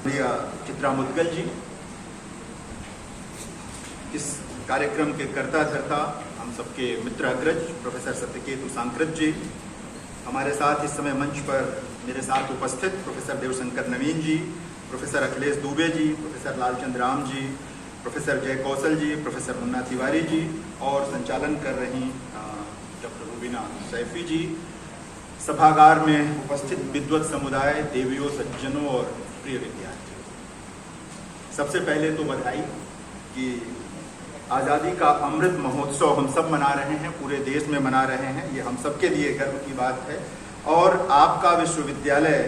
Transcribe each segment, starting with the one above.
चित्रा मुद्गल जी, इस कार्यक्रम के कर्ता धर्ता हम सबके मित्र अग्रज प्रोफेसर सत्यकेतु सांकृत जी, हमारे साथ इस समय मंच पर मेरे साथ उपस्थित प्रोफेसर देवशंकर नवीन जी, professor Akhilesh Dubey ji, professor Lalchand Ram ji, professor जय कौशल जी, प्रोफेसर मुन्ना तिवारी जी और संचालन कर रही डॉक्टर रुबीना सैफी जी, सभागार में उपस्थित विद्वत समुदाय, देवियों, सज्जनों और प्रिय विद्यार्थियों, सबसे पहले तो बधाई कि आज़ादी का अमृत महोत्सव हम सब मना रहे हैं, पूरे देश में मना रहे हैं। ये हम सबके लिए गर्व की बात है और आपका विश्वविद्यालय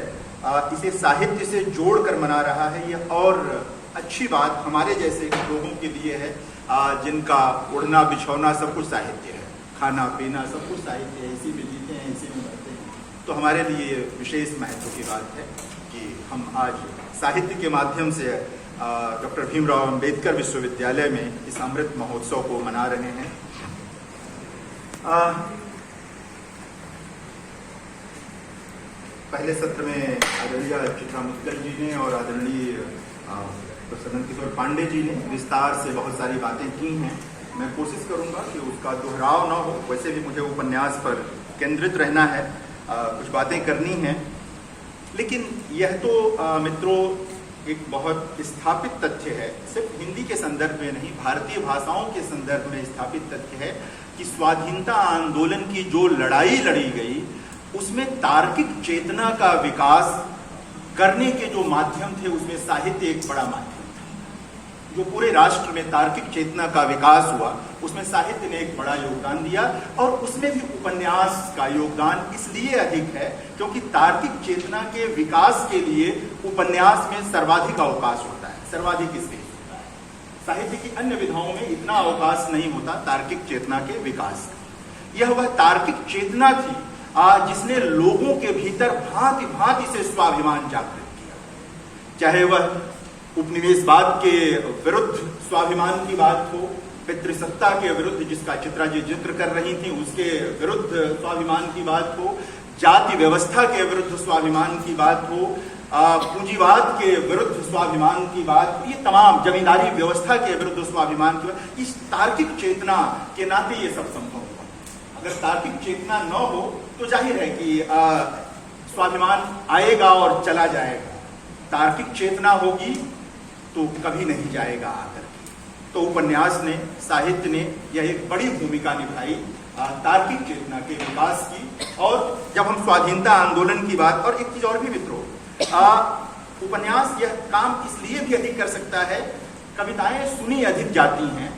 इसे साहित्य से जोड़कर मना रहा है। ये और अच्छी बात हमारे जैसे लोगों के लिए है जिनका उड़ना बिछौना सब कुछ साहित्य है, खाना पीना सब कुछ साहित्य है, इसी में जीते हैं, इसी में मरते हैं। तो हमारे लिए विशेष महत्व की बात है कि हम आज साहित्य के माध्यम से डॉक्टर भीमराव अंबेडकर विश्वविद्यालय में इस अमृत महोत्सव को मना रहे हैं। पहले सत्र में आदरणीय चित्रा मुद्गल जी ने और आदरणीय प्रोफेसर नंद किशोर पांडे जी ने विस्तार से बहुत सारी बातें की हैं। मैं कोशिश करूंगा कि उसका दोहराव न हो, वैसे भी मुझे उपन्यास पर केंद्रित रहना है, कुछ बातें करनी हैं। लेकिन यह तो मित्रों एक बहुत स्थापित तथ्य है, सिर्फ हिंदी के संदर्भ में नहीं, भारतीय भाषाओं के संदर्भ में स्थापित तथ्य है कि स्वाधीनता आंदोलन की जो लड़ाई लड़ी गई उसमें तार्किक चेतना का विकास करने के जो माध्यम थे उसमें साहित्य एक बड़ा माध्यम था। जो पूरे राष्ट्र में तार्किक चेतना का विकास हुआ उसमें साहित्य ने एक बड़ा योगदान दिया और उसमें भी उपन्यास का योगदान इसलिए अधिक है क्योंकि तार्किक चेतना के विकास के लिए उपन्यास में सर्वाधिक अवकाश होता है, सर्वाधिक स्पेस होता है। साहित्य की अन्य विधाओं में इतना अवकाश नहीं होता तार्किक चेतना के विकास का। यह वह तार्किक चेतना थी जिसने लोगों के भीतर भांति भांति से स्वाभिमान जागृत किया, चाहे वह उपनिवेशवाद के विरुद्ध स्वाभिमान की बात हो, पितृसत्ता के विरुद्ध जिसका चित्रा जी जिक्र कर रही थी उसके विरुद्ध स्वाभिमान की बात हो, जाति व्यवस्था के विरुद्ध स्वाभिमान की बात हो, पूंजीवाद के विरुद्ध स्वाभिमान की बात, ये तमाम जमींदारी व्यवस्था के विरुद्ध स्वाभिमान की बात, इस तार्किक चेतना के नाते ये सब संभव हुआ। अगर तार्किक चेतना न हो तो जाहिर है कि स्वाभिमान आएगा और चला जाएगा, तार्किक चेतना होगी तो कभी नहीं जाएगा आकर। तो उपन्यास ने, साहित्य ने यह एक बड़ी भूमिका निभाई तार्किक चेतना के विकास की। और जब हम स्वाधीनता आंदोलन की बात, और एक चीज और भी मित्रों, उपन्यास यह काम इसलिए भी अधिक कर सकता है, कविताएं सुनी अधिक जाती हैं।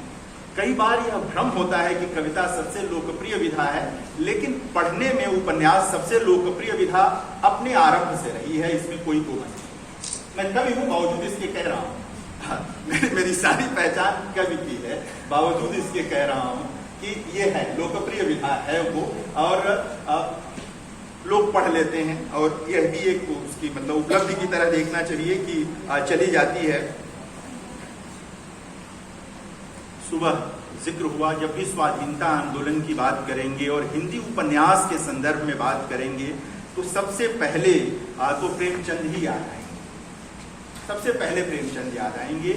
कई बार यह भ्रम होता है कि कविता सबसे लोकप्रिय विधा है, लेकिन पढ़ने में उपन्यास सबसे लोकप्रिय विधा अपने आरंभ से रही है, इसमें कोई दो नहीं। मैं कवि हूं बावजूद इसके कह रहा हूं, मेरी सारी पहचान कवि की है, बावजूद इसके कह रहा हूं कि ये है लोकप्रिय विधा है वो, और लोग पढ़ लेते हैं और यह भी एक उसकी मतलब उपलब्धि की तरह देखना चाहिए कि चली जाती है। सुबह जिक्र हुआ, जब भी स्वाधीनता आंदोलन की बात करेंगे और हिंदी उपन्यास के संदर्भ में बात करेंगे तो सबसे पहले तो प्रेमचंद ही याद आएंगे, सबसे पहले प्रेमचंद याद आएंगे।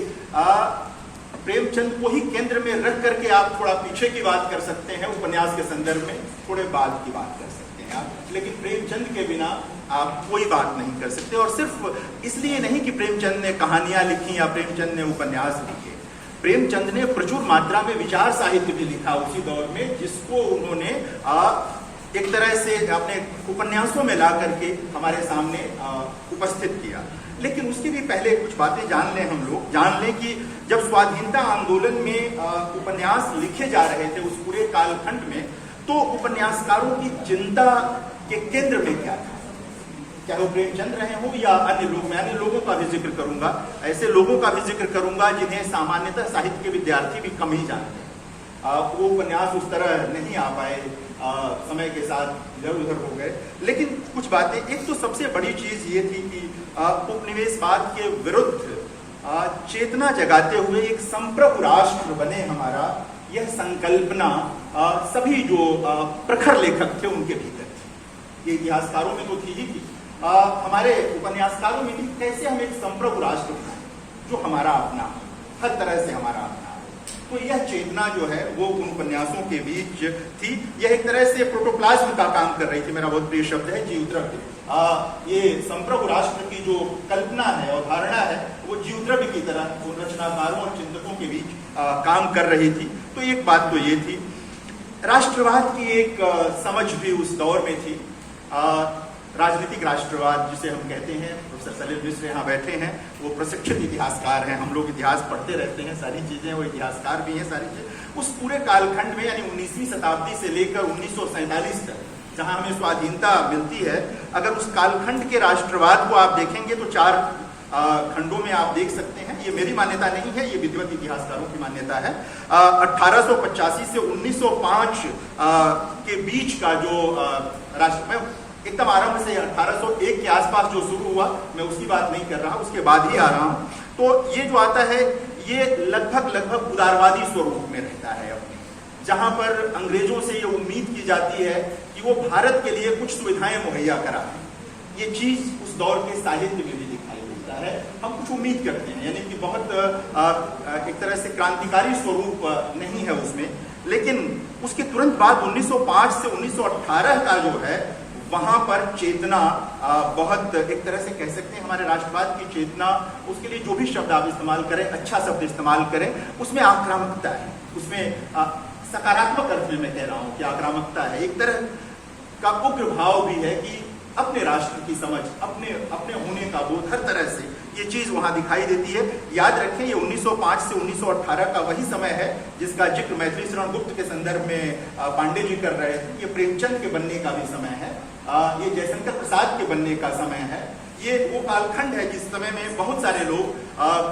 प्रेमचंद को ही केंद्र में रख करके आप थोड़ा पीछे की बात कर सकते हैं, उपन्यास के संदर्भ में थोड़े बाद की बात कर सकते हैं आप, लेकिन प्रेमचंद के बिना आप कोई बात नहीं कर सकते। और सिर्फ इसलिए नहीं कि प्रेमचंद ने कहानियां लिखी या प्रेमचंद ने उपन्यास लिखे, प्रेमचंद ने प्रचुर मात्रा में विचार साहित्य भी लिखा उसी दौर में, जिसको उन्होंने एक तरह से अपने उपन्यासों में ला करके हमारे सामने उपस्थित किया। लेकिन उसकी भी पहले कुछ बातें जान लें, हम लोग जान लें कि जब स्वाधीनता आंदोलन में उपन्यास लिखे जा रहे थे उस पूरे कालखंड में, तो उपन्यासकारों की चिंता के केंद्र में क्या था, चाहे वो प्रेमचंद रहे हो या अन्य लोग। मैं अन्य लोगों का भी जिक्र करूंगा, ऐसे लोगों का भी जिक्र करूंगा जिन्हें सामान्यतः साहित्य के विद्यार्थी भी कम ही जानते हैं। वो उपन्यास उस तरह नहीं आ पाए, समय के साथ इधर उधर हो गए। लेकिन कुछ बातें, एक तो सबसे बड़ी चीज ये थी कि उपनिवेशवाद के विरुद्ध चेतना जगाते हुए एक संप्रभु राष्ट्र बने हमारा, यह संकल्पना सभी जो प्रखर लेखक थे उनके भीतर थी। ये इतिहासकारों में तो थी ही थी, हमारे उपन्यासकारों में भी कैसे हम एक संप्रभु राष्ट्र बनाएं जो हमारा अपना हो, हर तरह से हमारा अपना हो। तो यह चेतना जो है वो उन उपन्यासों के बीच थी। यह एक तरह से प्रोटोप्लाज्म का काम कर रही थी। मेरा बहुत प्रिय शब्द है जीवद्रव्य। ये संप्रभु राष्ट्र की जो कल्पना है और धारणा है वो जीवद्रव्य की तरह वो रचनाकारों और चिंतकों के बीच काम कर रही थी। तो एक बात तो ये थी। राष्ट्रवाद की एक समझ भी उस दौर में थी। राजनीतिक राष्ट्रवाद जिसे हम कहते हैं, प्रोफेसर सलील मिश्र यहाँ बैठे हैं, वो प्रशिक्षित इतिहासकार हैं। हम लोग इतिहास पढ़ते रहते हैं, सारी चीजें, वो इतिहासकार भी हैं सारी चीजें। उस पूरे कालखंड में यानी 19वीं शताब्दी से लेकर 1947 तक जहां हमें स्वाधीनता मिलती है, अगर उस कालखंड के राष्ट्रवाद को आप देखेंगे तो 4 खंडों में आप देख सकते हैं। ये मेरी मान्यता नहीं है, ये विधिवत इतिहासकारों की मान्यता है। 1885 से 1905 के बीच का जो राष्ट्र, मैं एकदम आरंभ से 1801 के आसपास जो शुरू हुआ, मैं उसकी बात नहीं कर रहा, उसके बाद ही आ रहा हूं। तो ये जो आता है ये लगभग उदारवादी स्वरूप में रहता है अपने, जहां पर अंग्रेजों से ये उम्मीद की जाती है कि वो भारत के लिए कुछ सुविधाएं मुहैया कराएं। ये चीज उस दौर के साहित्य में भी दिखाई देता है। हम कुछ उम्मीद करते हैं, यानी कि बहुत एक तरह से क्रांतिकारी स्वरूप नहीं है उसमें। लेकिन उसके तुरंत बाद 1905 से 1918 का जो है वहां पर चेतना बहुत, एक तरह से कह सकते हैं हमारे राष्ट्रवाद की चेतना, उसके लिए जो भी शब्द आप इस्तेमाल करें, अच्छा शब्द इस्तेमाल करें, उसमें आक्रामकता है, उसमें सकारात्मक अर्थ में मैं कह रहा हूं कि आक्रामकता है। एक तरह का उग्र भाव भी है कि अपने राष्ट्र की समझ, अपने होने का बोध, हर तरह से ये चीज वहां दिखाई देती है। याद रखें ये 1905 से 1918 का वही समय है जिसका जिक्र मैथिली शरण गुप्त के संदर्भ में पांडे जी कर रहे थे। ये प्रेमचंद के बनने का भी समय है, ये जयशंकर प्रसाद के बनने का समय है। ये वो कालखंड है जिस समय में बहुत सारे लोग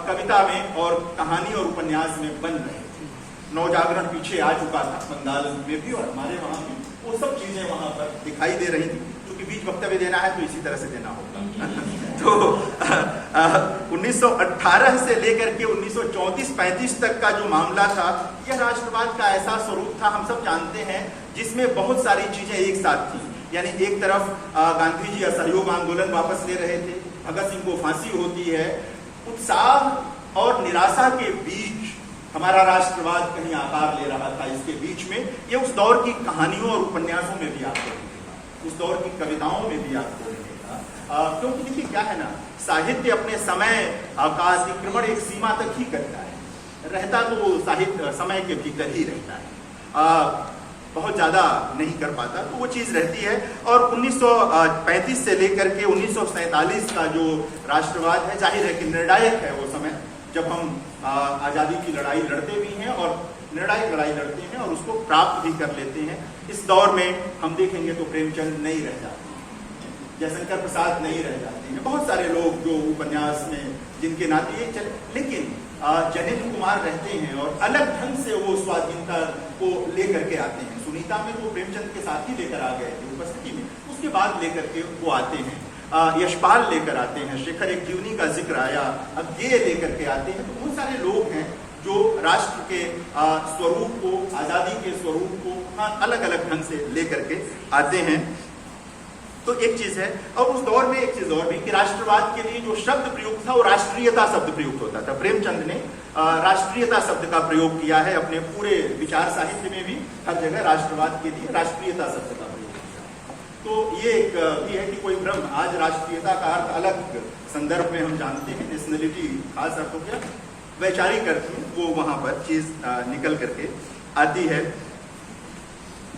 कविता में और कहानी और उपन्यास में बन रहे थे। नवजागरण पीछे आ चुका था, बंगाल में भी और हमारे वहां भी, वो सब चीजें वहां पर दिखाई दे रही थी। क्योंकि बीच वक्तव्य देना है तो इसी तरह से देना होगा। तो 1918 से लेकर के 1934-35 तक का जो मामला था, यह राष्ट्रवाद का ऐसा स्वरूप था, हम सब जानते हैं, जिसमें बहुत सारी चीजें एक साथ थी। यानी एक तरफ गांधी जी असहयोग आंदोलन वापस ले रहे थे, भगत सिंह को फांसी होती है, उत्साह और निराशा के बीच हमारा राष्ट्रवाद कहीं आकार ले रहा था। इसके बीच में ये उस दौर की कहानियों और उपन्यासों में भी आपको मिलेगा, उस दौर की कविताओं में भी आपको मिलेगा। क्योंकि देखिए क्या है ना, साहित्य अपने समय का अतिक्रमण एक सीमा तक ही करता है, रहता तो साहित्य समय के भीतर ही रहता है, बहुत ज्यादा नहीं कर पाता, तो वो चीज रहती है। और 1935 से लेकर के 1947 का जो राष्ट्रवाद है, जाहिर है कि निर्णायक है वो समय, जब हम आजादी की लड़ाई लड़ते भी हैं और निर्णायक लड़ाई लड़ते हैं और उसको प्राप्त भी कर लेते हैं। इस दौर में हम देखेंगे तो प्रेमचंद नहीं रह जाते, जयशंकर प्रसाद नहीं रह जाते हैं, बहुत सारे लोग जो उपन्यास में जिनके नाते ये चले, लेकिन जनेन्द्र कुमार रहते हैं और अलग ढंग से वो स्वाधीनता को लेकर के आते हैं। सुनीता में तो प्रेमचंद के साथ ही लेकर आ गए थे उपस्थिति में, उसके बाद लेकर के वो आते हैं, यशपाल लेकर आते हैं, शेखर एक जीवनी का जिक्र आया, अब ये लेकर के आते हैं। तो बहुत सारे लोग हैं जो राष्ट्र के स्वरूप को, आजादी के स्वरूप को अलग अलग ढंग से लेकर के आते हैं। तो एक चीज है। और उस दौर में एक चीज और भी कि राष्ट्रवाद के लिए जो शब्द प्रयुक्त था वो राष्ट्रीयता शब्द प्रयुक्त होता था। प्रेमचंद ने राष्ट्रीयता शब्द का प्रयोग किया है अपने पूरे विचार साहित्य में भी, हर जगह राष्ट्रवाद के लिए राष्ट्रीयता शब्द का प्रयोग किया। तो ये एक भी है कि कोई भ्रम, आज राष्ट्रीयता का अर्थ अलग संदर्भ में हम जानते हैं, नेशनलिटी खास अर्थ हो गया, वैचारिक अर्थ में वो वहां पर चीज निकल करके आती है।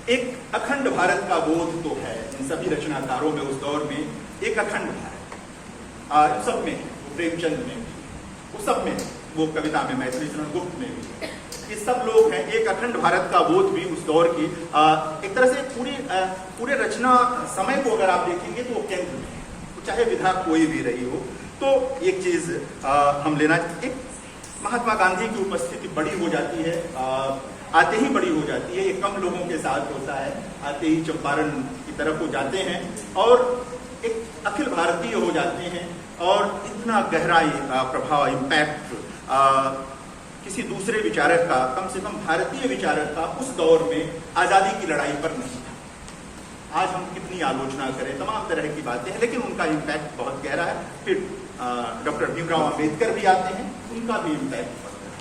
एक अखंड भारत का बोध तो है इन सभी रचनाकारों में, उस दौर में एक अखंड भारत सब में, प्रेमचंद में, वो सब में, वो कविता में, मैथिली शरण गुप्त में भी, ये सब लोग हैं। एक अखंड भारत का बोध भी उस दौर की एक तरह से पूरे रचना समय को अगर आप देखेंगे तो वो केंद्र में है, चाहे विधा कोई भी रही हो। तो एक चीज हम लेना, एक महात्मा गांधी की उपस्थिति बड़ी हो जाती है, आते ही बड़ी हो जाती है। ये कम लोगों के साथ होता है, आते ही चंपारण की तरफ हो जाते हैं और एक अखिल भारतीय हो जाते हैं। और इतना गहरा प्रभाव, इम्पैक्ट किसी दूसरे विचारक का, कम से कम भारतीय विचारक का उस दौर में आजादी की लड़ाई पर नहीं था। आज हम कितनी आलोचना करें, तमाम तरह की बातें हैं, लेकिन उनका इम्पैक्ट बहुत गहरा है। फिर डॉक्टर भीमराव अंबेडकर भी आते हैं, उनका भी इम्पैक्ट बहुत गहरा है।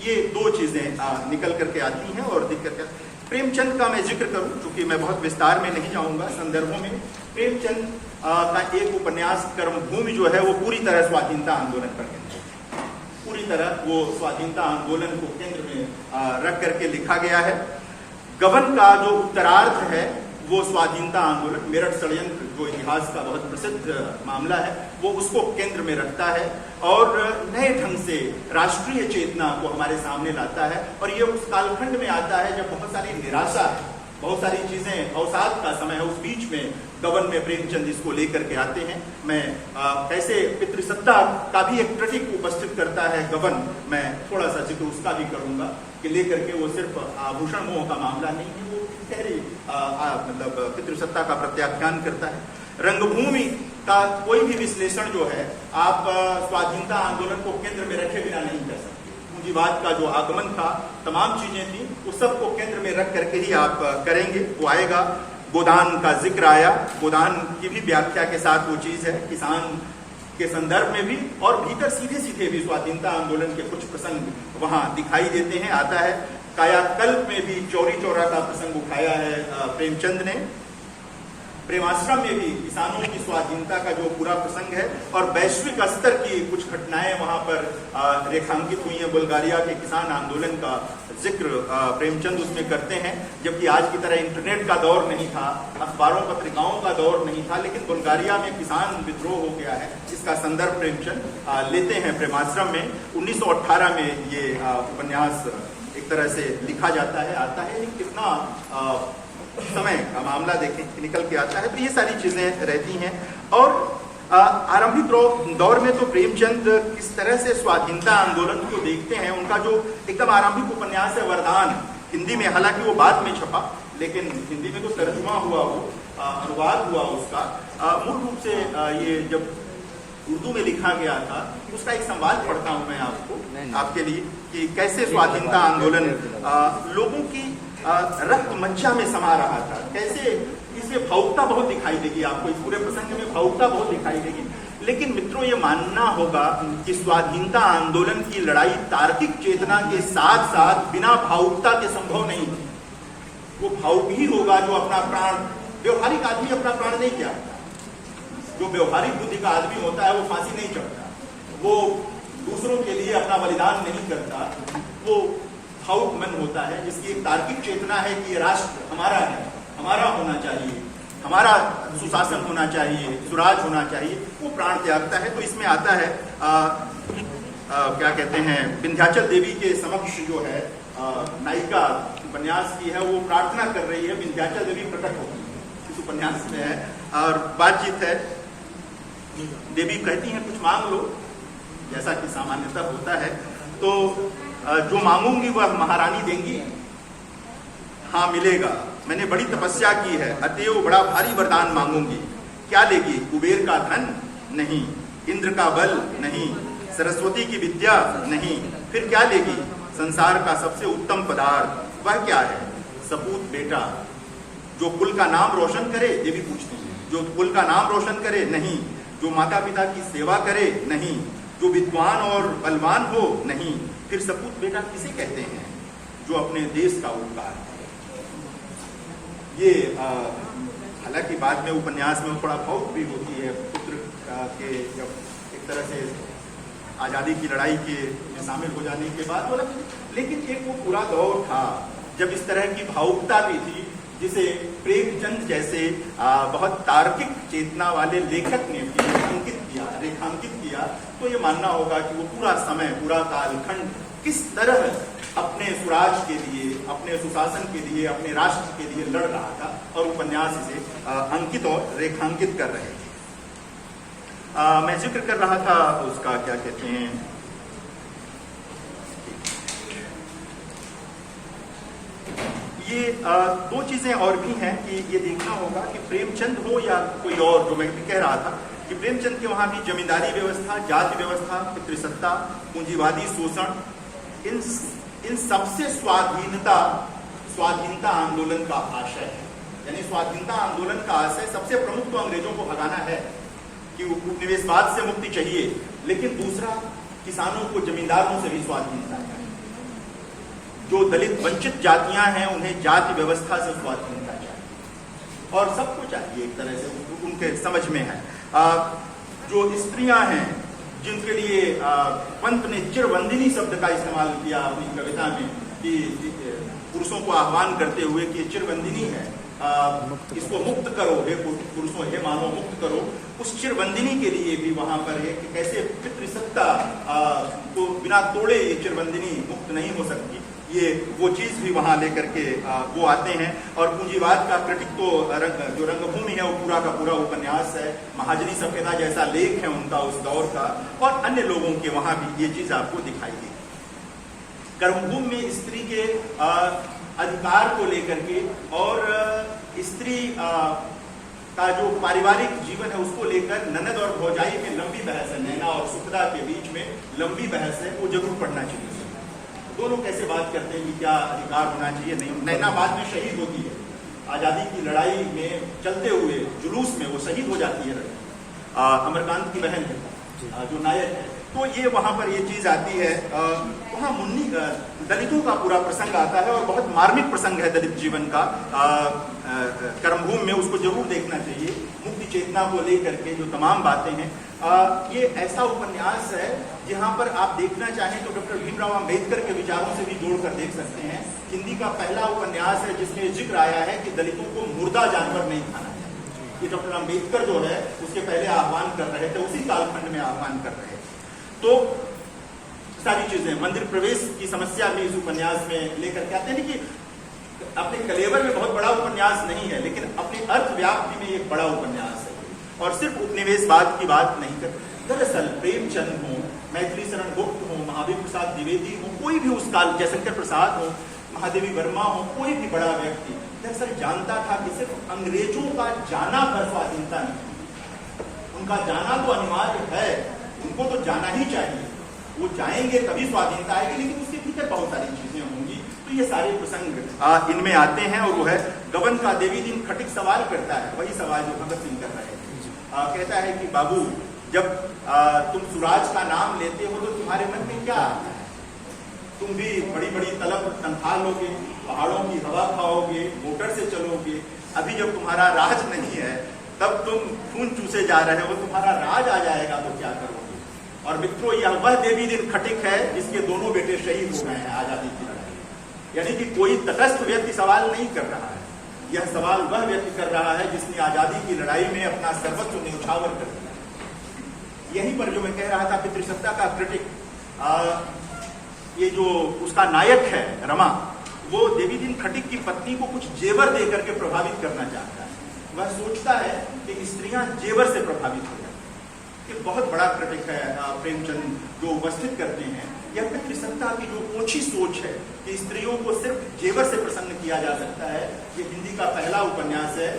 ये दो चीज़ें निकल करके आती हैं और दिख करके। प्रेमचंद का मैं जिक्र करूं, चूंकि मैं बहुत विस्तार में नहीं जाऊंगा संदर्भों में। प्रेमचंद का एक उपन्यास कर्मभूमि जो है वो पूरी तरह स्वाधीनता आंदोलन पर केंद्रित है। पूरी तरह वो स्वाधीनता आंदोलन को केंद्र में रख करके लिखा गया है। गबन का जो उत्तरार्ध है वो स्वाधीनता आंदोलन, मेरठ षड्यंत्र जो इतिहास का बहुत प्रसिद्ध मामला है, वो उसको केंद्र में रखता है और नए ढंग से राष्ट्रीय चेतना को हमारे सामने लाता है। और ये उस कालखंड में आता है जब बहुत सारी निराशा है, बहुत सारी चीजें, अवसाद का समय है। उस बीच में गबन में प्रेमचंद इसको लेकर के आते हैं। मैं कैसे पितृसत्ता का भी एक प्रतीक उपस्थित करता है गबन, मैं थोड़ा सा जिक्र उसका भी करूंगा कि लेकर के वो सिर्फ आभूषण मोह का मामला नहीं है, वो गहरी मतलब पितृसत्ता का प्रत्याख्यान करता है। रंगभूमि का कोई भी विश्लेषण जो है आप स्वाधीनता आंदोलन को केंद्र में रखे बिना नहीं कर सकते। पूंजीवाद का जो आगमन था, तमाम चीजें थी, उस सबको केंद्र में रख करके ही आप करेंगे, वो आएगा। गोदान का जिक्र आया, गोदान की भी व्याख्या के साथ वो चीज है, किसान के संदर्भ में भी और भीतर सीधे सीधे भी स्वाधीनता आंदोलन के कुछ प्रसंग वहां दिखाई देते हैं, आता है। कायाकल्प में भी चौरी चौरा का प्रसंग उठाया है प्रेमचंद ने। प्रेमाश्रम में भी किसानों की स्वाधीनता का जो पूरा प्रसंग है और वैश्विक स्तर की कुछ घटनाएं वहां पर रेखांकित हुई हैं। बुल्गारिया के किसान आंदोलन का जिक्र प्रेमचंद उसमें करते हैं, जबकि आज की तरह इंटरनेट का दौर नहीं था, अखबारों पत्रिकाओं का दौर नहीं था, लेकिन बुल्गारिया में किसान विद्रोह हो गया है, इसका संदर्भ प्रेमचंद लेते हैं प्रेमाश्रम में। 1918 में ये उपन्यास एक तरह से लिखा जाता है, आता है। कितना समय का मामला देखें निकल के आता है, तो ये सारी चीजें रहती हैं। और आरंभिक दौर में तो प्रेमचंद किस तरह से स्वाधीनता आंदोलन को देखते हैं, उनका जो एकदम आरंभिक उपन्यास है वरदान, हिंदी में, हालांकि वो बाद में छपा, लेकिन हिंदी में तो तर्जुमा हुआ, वो अनुवाद हुआ उसका। मूल रूप से ये जब उर्दू में लिखा गया था, उसका एक संवाद पढ़ता हूं मैं आपके लिए कि कैसे स्वाधीनता आंदोलन लोगों की रक्त मज्जा में समा रहा था, कैसे इसमें भावुकता बहुत दिखाई देगी आपको, इस पूरे प्रसंग में भावुकता बहुत दिखाई देगी। लेकिन मित्रों, ये मानना होगा कि स्वाधीनता आंदोलन की लड़ाई तार्किक चेतना के साथ साथ बिना भावुकता के संभव नहीं थी। वो भावुक ही होगा जो अपना प्राण, व्यवहारिक आदमी अपना प्राण नहीं त्यागता, जो व्यवहारिक बुद्धि का आदमी होता है वो फांसी नहीं चढ़ता, वो दूसरों के लिए अपना बलिदान नहीं करता, वो भावुक मन होता है, जिसकी एक तार्किक चेतना है कि ये राष्ट्र हमारा है, हमारा होना चाहिए, हमारा सुशासन होना चाहिए, सुराज होना चाहिए, वो प्राण त्यागता है। तो इसमें आता है क्या कहते हैं, विंध्याचल देवी के समक्ष जो है नायिका उपन्यास की है, वो प्रार्थना कर रही है, विंध्याचल देवी प्रकट होती है, इस उपन्यास में है। और बातचीत है, देवी कहती हैं कुछ मांग लो, जैसा कि सामान्यतः होता है। तो जो मांगूंगी वह महारानी देंगी, हाँ मिलेगा, मैंने बड़ी तपस्या की है, अतएव बड़ा भारी वरदान मांगूंगी। क्या लेगी? कुबेर का धन नहीं, इंद्र का बल नहीं, सरस्वती की विद्या नहीं, फिर क्या लेगी? संसार का सबसे उत्तम पदार्थ, वह क्या है? सपूत बेटा, जो कुल का नाम रोशन करे, देवी पूछती है, जो कुल का नाम रोशन करे? नहीं। जो माता पिता की सेवा करे? नहीं। जो विद्वान और बलवान हो? नहीं। फिर सपूत बेटा किसे कहते हैं? जो अपने देश का उपकार करे। ये हालांकि बाद में उपन्यास में थोड़ा भावुक भी होती है, पुत्र के जब एक तरह से आजादी की लड़ाई के शामिल हो जाने के बाद बोला, लेकिन एक वो पूरा दौर था जब इस तरह की भावुकता भी थी, जिसे प्रेमचंद जैसे बहुत तार्किक चेतना वाले लेखक ने भी अंकित किया, रेखांकित किया। तो ये मानना होगा कि वो पूरा समय, पूरा कालखंड किस तरह अपने स्वराज के लिए, अपने सुशासन के लिए, अपने राष्ट्र के लिए लड़ रहा था, और उपन्यास इसे अंकित और रेखांकित कर रहे थे। मैं जिक्र कर रहा था उसका, क्या कहते हैं, ये दो चीजें और भी हैं कि ये देखना होगा कि प्रेमचंद हो या कोई और, जो मैं भी कह रहा था कि प्रेमचंद के वहां भी जमींदारी व्यवस्था, जाति व्यवस्था, पितृसत्ता, पूंजीवादी शोषण, इन सबसे स्वाधीनता आंदोलन का आशय है। यानी स्वाधीनता आंदोलन का आशय सबसे प्रमुख तो अंग्रेजों को भगाना है कि उपनिवेशवाद से मुक्ति चाहिए, लेकिन दूसरा किसानों को जमींदारों से भी स्वाधीनता चाहिए। जो दलित वंचित जातियां हैं उन्हें जाति व्यवस्था से स्वाधीनता चाहिए और सबको चाहिए, एक तरह से उनके समझ में है। जो स्त्रियां हैं जिनके लिए पंत ने चिरवंदिनी शब्द का इस्तेमाल किया अपनी कविता में कि पुरुषों को आह्वान करते हुए कि चिरवंदिनी है, इसको मुक्त करो हे पुरुषों, हे मानव मुक्त करो। उस चिरवंदिनी के लिए भी वहां पर है कि कैसे पितृसत्ता को बिना तोड़े ये चिरवंदिनी मुक्त नहीं हो सकती, ये वो चीज भी वहां लेकर के वो आते हैं। और पूंजीवाद का क्रिटिक तो जो रंगभूमि है वो पूरा का पूरा उपन्यास है। महाजनी सफेदा जैसा लेख है उनका उस दौर का, और अन्य लोगों के वहां भी ये चीज आपको दिखाई देगी। कर्मभूमि में स्त्री के अधिकार को लेकर के और स्त्री का जो पारिवारिक जीवन है उसको लेकर ननद और भौजाई में लंबी बहस है, नैना और सुखदा के बीच में लंबी बहस है, वो जरूर पढ़ना चाहिए। दोनों कैसे बात करते हैं कि क्या अधिकार होना चाहिए, नहीं। नैना बाद में शहीद होती है, आजादी की लड़ाई में चलते हुए जुलूस में वो शहीद हो जाती है, अमरकांत की बहन है जो नायक है। तो ये वहां पर ये चीज आती है। वहां मुन्नी दलितों का पूरा प्रसंग आता है और बहुत मार्मिक प्रसंग है दलित जीवन का। कर्मभूमि में उसको जरूर देखना चाहिए। मुक्ति चेतना को लेकर के जो तमाम बातें हैं, ये ऐसा उपन्यास है जहां पर आप देखना चाहें तो डॉक्टर भीमराव अंबेडकर के विचारों से भी जोड़कर देख सकते हैं। हिंदी का पहला उपन्यास है जिसमें जिक्र आया है कि दलितों को मुर्दा जानवर नहीं खाना चाहिए। ये डॉक्टर अंबेडकर जो है उसके पहले आह्वान कर रहे थे, उसी कालखंड में आह्वान कर रहे थे। तो सारी चीजें मंदिर प्रवेश की समस्या भी इस उपन्यास में लेकर के आते हैं कि अपने कलेवर में बहुत बड़ा उपन्यास नहीं है, लेकिन अपनी अर्थ व्याप्ति में एक बड़ा उपन्यास है और सिर्फ उपनिवेशवाद की बात नहीं कर। दरअसल प्रेमचंद हो, मैथिली शरण गुप्त हो, महावीर प्रसाद द्विवेदी हो, कोई भी उस काल, जयशंकर प्रसाद हो, महादेवी वर्मा हो, कोई भी बड़ा व्यक्ति दरअसल जानता था कि सिर्फ अंग्रेजों का जाना भर स्वाधीनता नहीं, उनका जाना तो अनिवार्य है, उनको तो जाना ही चाहिए, वो जाएंगे तभी स्वाधीनता आएगी, लेकिन उसके भीतर बहुत सारी चीजें होंगी। तो ये सारे प्रसंग इनमें आते हैं। और वो है गबन का देवी दिन खटिक सवाल करता है, वही सवाल जो भगत सिंह कर रहे थे। कहता है कि बाबू जब तुम सुराज का नाम लेते हो तो तुम्हारे मन में क्या आता है? तुम भी बड़ी बड़ी तलब तनख्वाह लोगे, पहाड़ों की हवा खाओगे, मोटर से चलोगे। अभी जब तुम्हारा राज नहीं है तब तुम खून चूसे जा रहे हो, तुम्हारा राज आ जाएगा तो क्या करोगे? और मित्रों, यह वह देवी दिन खटिक है जिसके दोनों बेटे शहीद हो गए हैं आजादी की लड़ाई। यानी कि कोई तटस्थ व्यक्ति सवाल नहीं कर रहा है, यह सवाल वह व्यक्ति कर रहा है जिसने आजादी की लड़ाई में अपना सर्वस्व न्यौछावर कर दिया। यहीं पर जो मैं कह रहा था पितृसत्ता का क्रिटिक, ये जो उसका नायक है रमा, वो देवी दिन खटिक की पत्नी को कुछ जेवर देकर के प्रभावित करना चाहता है। वह सोचता है कि स्त्रियां जेवर से प्रभावित हो जाती हैं। एक बहुत बड़ा क्रिटिक है प्रेमचंद जो उपस्थित करते हैं। यह पितृसत्ता की जो ओछी सोच है कि स्त्रियों को सिर्फ जेवर से प्रसन्न किया जा सकता है, ये हिंदी का पहला उपन्यास है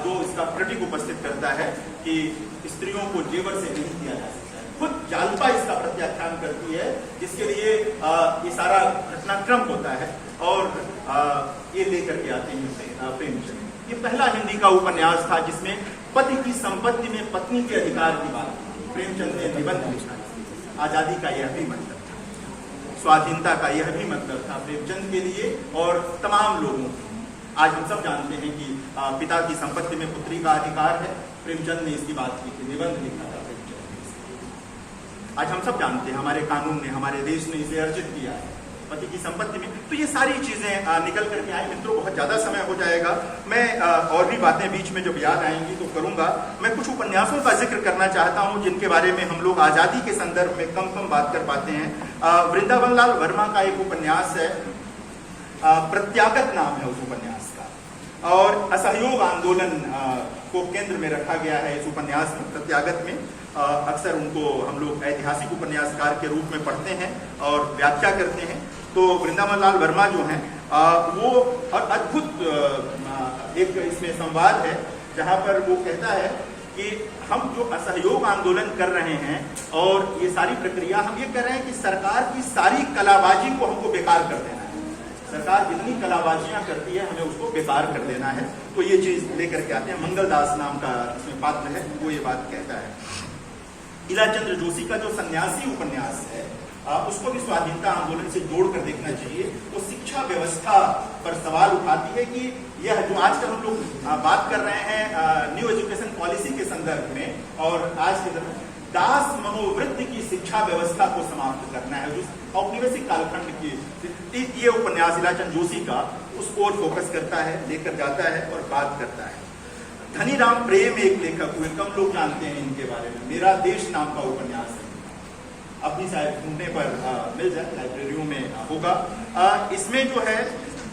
जो इसका क्रिटिक उपस्थित करता है कि स्त्रियों को जेवर से नहीं किया जा सकता है। खुद जालपा इसका प्रत्याख्यान करती है, जिसके लिए ये सारा घटनाक्रम होता है और ये लेकर के आते हैं प्रेमचंद। ये पहला हिंदी का उपन्यास था जिसमें पति की संपत्ति में पत्नी के अधिकार की बात प्रेमचंद ने निबंध लिखा। आजादी का यह भी मतलब था, स्वाधीनता का यह भी मतलब था प्रेमचंद के लिए और तमाम लोगों के। आज हम सब जानते हैं कि पिता की संपत्ति में पुत्री का अधिकार है। प्रेमचंद ने इसकी बात की थी, निबंध लिखा था प्रेमचंद ने। आज हम सब जानते हैं, हमारे कानून ने, हमारे देश ने इसे अर्जित किया है पति की संपत्ति में। तो ये सारी चीजें निकल करके आए। मित्रों, बहुत ज्यादा समय हो जाएगा, मैं और भी बातें बीच में जब याद आएंगी तो करूंगा। मैं कुछ उपन्यासों का जिक्र करना चाहता हूं जिनके बारे में हम लोग आजादी के संदर्भ में कम बात कर पाते हैं। वृंदावन लाल वर्मा का एक उपन्यास है, प्रत्यागत नाम है उस उपन्यास का, और असहयोग आंदोलन को केंद्र में रखा गया है इस उपन्यास में, प्रत्यागत में। अक्सर उनको हम लोग ऐतिहासिक उपन्यासकार के रूप में पढ़ते हैं और व्याख्या करते हैं। तो वृंदावन लाल वर्मा जो हैं वो अद्भुत एक इसमें संवाद है जहां पर वो कहता है कि हम जो असहयोग आंदोलन कर रहे हैं और ये सारी प्रक्रिया हम ये कर रहे हैं कि सरकार की सारी कलाबाजी को हमको बेकार कर देना है। सरकार जितनी कलाबाजियां करती है हमें उसको बेकार कर देना है। तो ये चीज लेकर के आते हैं। मंगलदास नाम का इसमें पात्र है, वो ये बात कहता है। इलाचंद्र जोशी का जो सन्यासी उपन्यास है उसको भी स्वाधीनता आंदोलन से जोड़कर देखना चाहिए। वो शिक्षा व्यवस्था पर सवाल उठाती है कि यह जो आजकल हम लोग बात कर रहे हैं न्यू एजुकेशन पॉलिसी के संदर्भ में, और आज के दौरान दास मनोवृत्ति की शिक्षा व्यवस्था को समाप्त करना है, जो औपनिवेशिक कालखंड की ये उपन्यास इलाचंद जोशी का उसको फोकस करता है, लेकर जाता है और बात करता है। धनीराम प्रेम एक लेखक हुए, कम लोग जानते हैं इनके बारे में। मेरा देश नाम का उपन्यास है, अपनी शायद ढूंढने पर मिल जाए, लाइब्रेरियों में होगा। इसमें जो है,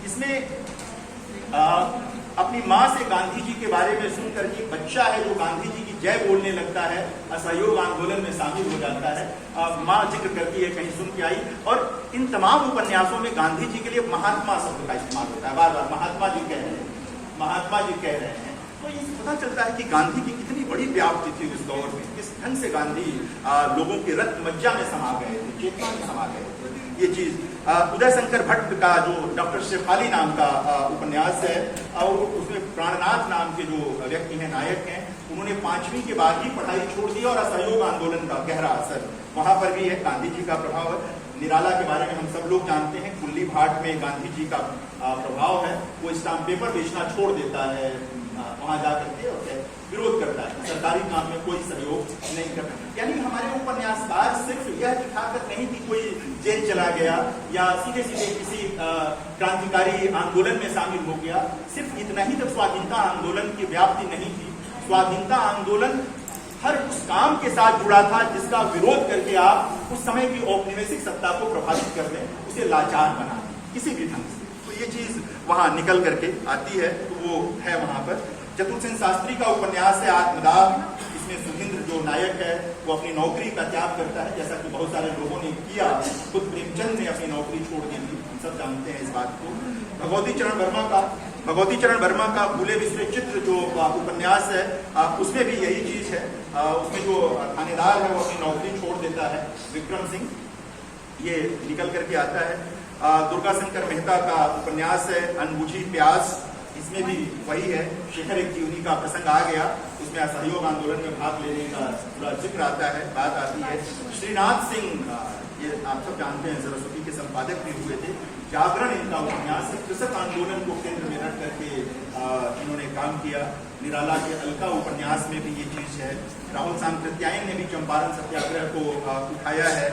इसमें अपनी माँ से गांधी जी के बारे में सुनकर के बच्चा है जो गांधी जी की जय बोलने लगता है, असहयोग आंदोलन में शामिल हो जाता है। माँ जिक्र करती है, कहीं सुन के आई। और इन तमाम उपन्यासों में गांधी जी के लिए महात्मा शब्द का इस्तेमाल होता है, बार बार महात्मा जी कह रहे हैं, महात्मा जी कह रहे हैं। तो ये पता चलता है कि गांधी की कितनी बड़ी व्याप्ति थी उस दौर में, किस ढंग से गांधी लोगों के रक्त मज्जा में समा गए थे, चेतना में समा गए थे। ये चीज उदय शंकर भट्ट का जो डॉक्टर शेफाली नाम का उपन्यास है, और उसमें प्राणनाथ नाम के जो व्यक्ति हैं, नायक हैं, उन्होंने 5वीं के बाद ही पढ़ाई छोड़ दी और असहयोग आंदोलन का गहरा असर वहां पर भी है, गांधी जी का प्रभाव है। निराला के बारे में हम सब लोग जानते हैं, कुल्ली भाट में गांधी जी का प्रभाव है। वो स्टाम्प पेपर बेचना छोड़ देता है, वहां जाकर के विरोध करता है, सरकारी काम में कोई सहयोग नहीं करता। यानी हमारे उपन्यासकार सिर्फ यह दिखाकर नहीं कि कोई जेल चला गया या सीधे सीधे किसी क्रांतिकारी आंदोलन में शामिल हो गया, सिर्फ इतना ही तक स्वाधीनता आंदोलन की व्याप्ति नहीं थी। स्वाधीनता आंदोलन हर उस काम के साथ जुड़ा था जिसका विरोध करके आप उस समय की औपनिवेशिक सत्ता को प्रभावित कर दें, उसे लाचार बना दें किसी भी ढंग से। तो ये चीज वहां निकल करके आती है, तो वो है वहां पर। चतुर्सेन शास्त्री का उपन्यास है आत्मदाह। इसमें सुधींद्र जो नायक है वो अपनी नौकरी का त्याग करता है, जैसा कि बहुत सारे लोगों ने किया। खुद प्रेमचंद ने अपनी नौकरी छोड़ दी थी, हम सब जानते हैं इस बात को। भगवती चरण वर्मा का फूले बिसरे चित्र जो उपन्यास है, उसमें भी यही चीज है। उसमें जो थानेदार है वो अपनी नौकरी छोड़ देता है, विक्रम सिंह, ये निकल करके आता है। दुर्गा शंकर मेहता का उपन्यास है अनबुझी प्यास, इसमें भी वही है। शेखर एक जीवनी का प्रसंग आ गया, उसमें असहयोग आंदोलन में भाग लेने का पूरा जिक्र आता है, बात आती है। श्रीनाथ सिंह, ये आप सब जानते हैं, सरस्वती के संपादक भी हुए थे। जागरण इनका उपन्यास है, कृषक आंदोलन को केंद्र में रख करके इन्होंने काम किया। निराला के अलका उपन्यास में भी ये चीज है। राहुल सांकृत्यायन ने भी चंपारण सत्याग्रह को उठाया है।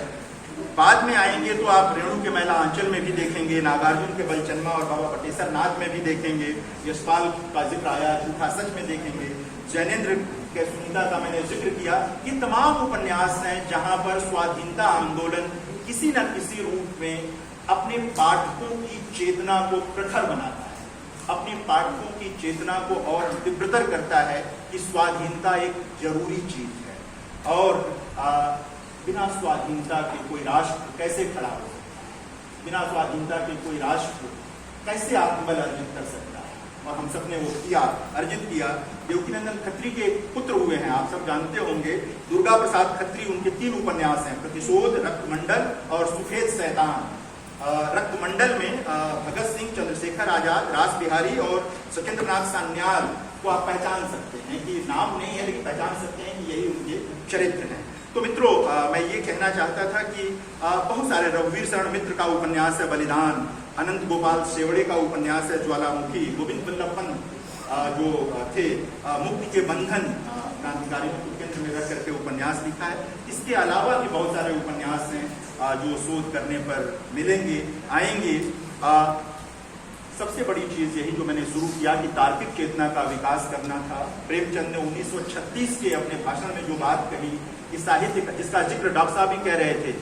बाद में आएंगे तो आप रेणु के महिला आंचल में भी देखेंगे, नागार्जुन के बलचन्मा और बाबा बटेश्वर नाथ में भी देखेंगे, यशपाल का जिक्र आया झूठा सच में देखेंगे, जैनेन्द्र के सुनीता का मैंने जिक्र किया। ये तमाम उपन्यास हैं जहां पर स्वाधीनता आंदोलन किसी न किसी रूप में अपने पाठकों की चेतना को प्रखर बनाता है, अपने पाठकों की चेतना को और तीव्रतर करता है कि स्वाधीनता एक जरूरी चीज है, और बिना स्वाधीनता के कोई राष्ट्र कैसे खड़ा हो सकता है, बिना स्वाधीनता के कोई राष्ट्र कैसे आत्मबल अर्जित कर सकता है। और हम सब ने वो किया, अर्जित किया। देवकीनंदन खत्री के पुत्र हुए हैं, आप सब जानते होंगे, दुर्गा प्रसाद खत्री। उनके 3 उपन्यास हैं, प्रतिशोध, रक्तमंडल और सुखेद शैतान। रक्तमंडल में भगत सिंह, चंद्रशेखर आजाद, रास बिहारी और सत्येंद्रनाथ सान्याल को आप पहचान सकते हैं, कि नाम नहीं है लेकिन पहचान सकते हैं कि यही उनके चरित्र हैं। तो मित्रों, मैं ये कहना चाहता था कि बहुत सारे, रघुवीर शरण मित्र का उपन्यास है बलिदान, अनंत गोपाल सेवड़े का उपन्यास है ज्वालामुखी, गोविंद बल्लभ पंत जो थे मुक्ति के बंधन, क्रांतिकारी को केंद्र में रख करके उपन्यास लिखा है। इसके अलावा भी बहुत सारे उपन्यास हैं जो शोध करने पर मिलेंगे, आएंगे। सबसे बड़ी चीज यही जो मैंने शुरू किया कि तार्किक चेतना का विकास करना था। प्रेमचंद ने 1936 के अपने भाषण में जो बात कही कि साहित्य, जिसका जिक्र डॉक्टर साहब भी कह रहे थे,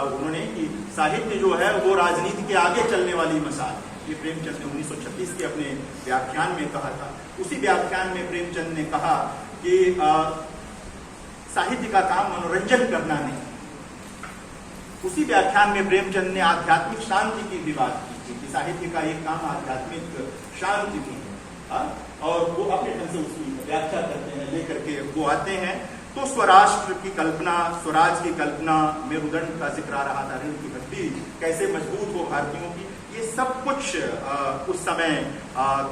उन्होंने कि साहित्य जो है वो राजनीति के आगे चलने वाली मसाल है। ये प्रेमचंद ने 1936 के अपने व्याख्यान में कहा था। उसी व्याख्यान में प्रेमचंद ने कहा कि साहित्य का काम मनोरंजन करना नहीं। उसी व्याख्यान में प्रेमचंद ने आध्यात्मिक शांति की भी बात की थी कि साहित्य का एक काम आध्यात्मिक शांति भी है, और वो अपने ढंग से उसकी व्याख्या करते हैं, लेकर के वो आते हैं। तो स्वराष्ट्र की कल्पना, स्वराज की कल्पना, मेरुदंड का जिक्र आ रहा था, ऋण की भट्टी कैसे मजबूत हो भारतीयों की, ये सब कुछ उस समय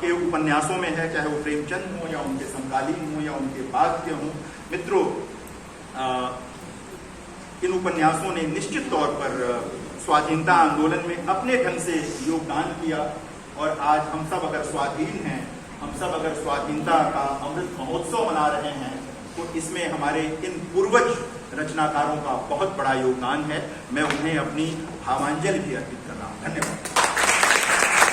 के उपन्यासों में है, चाहे वो प्रेमचंद हो या उनके समकालीन हो या उनके बाद के हों। मित्रों, इन उपन्यासों ने निश्चित तौर पर स्वाधीनता आंदोलन में अपने ढंग से योगदान किया, और आज हम सब अगर स्वाधीन हैं, हम सब अगर स्वाधीनता का अमृत महोत्सव मना रहे हैं, तो इसमें हमारे इन पूर्वज रचनाकारों का बहुत बड़ा योगदान है। मैं उन्हें अपनी भावांजलि भी अर्पित कर रहा हूँ। धन्यवाद।